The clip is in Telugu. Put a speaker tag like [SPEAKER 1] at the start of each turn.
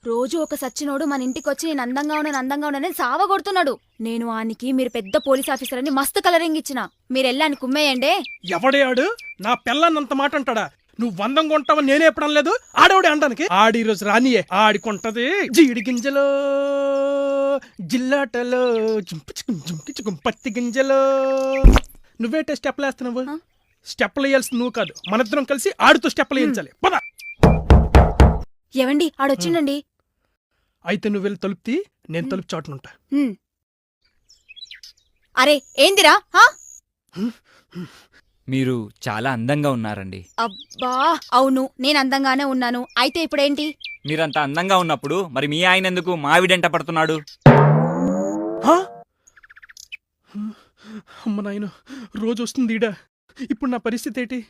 [SPEAKER 1] రోజు ఒక సచ్చినోడు మన ఇంటికొచ్చి నేను అందంగా ఉన్నానని సావగొడుతున్నాడు. నేను ఆనికి మీరు పెద్ద పోలీస్ ఆఫీసర్ అని మస్తు కలరింగ్ ఇచ్చిన. మీరెళ్ళాని కుమ్మేయండే.
[SPEAKER 2] ఎవడే ఆడు? నా పిల్లన్నంత మాట అంటాడా? నువ్వు వందం కొంటావని నేనే ఎప్పడం లేదు, ఆడోడే అనడానికి. ఆడి రోజు రానియే, ఆడికొంటది జీడి గింజలో జిల్లాటలో చుంకి పత్తి గింజలో. నువ్వేటే స్టెప్లు వేస్తున్నావు? స్టెప్లు వేయాల్సింది నువ్వు కాదు, మనిద్దరం కలిసి ఆడితో స్టెప్లు వేయించాలి. పద.
[SPEAKER 1] ఏవండి ఆడొచ్చిండండి.
[SPEAKER 2] అయితే నువ్వు వెళ్ళి తలుపుతీ, నేను తలుపు చాటునుంటా.
[SPEAKER 1] అరే ఏందిరా?
[SPEAKER 3] మీరు చాలా అందంగా ఉన్నారండి.
[SPEAKER 1] అబ్బా అవును, నేను అందంగానే ఉన్నాను. అయితే ఇప్పుడేంటి?
[SPEAKER 3] మీరంత అందంగా ఉన్నప్పుడు మరి మీ ఆయన ఎందుకు మావిడెంట పడుతున్నాడు?
[SPEAKER 2] అమ్మ నాయన, రోజు వస్తుంది ఈడ. ఇప్పుడు నా పరిస్థితి ఏంటి?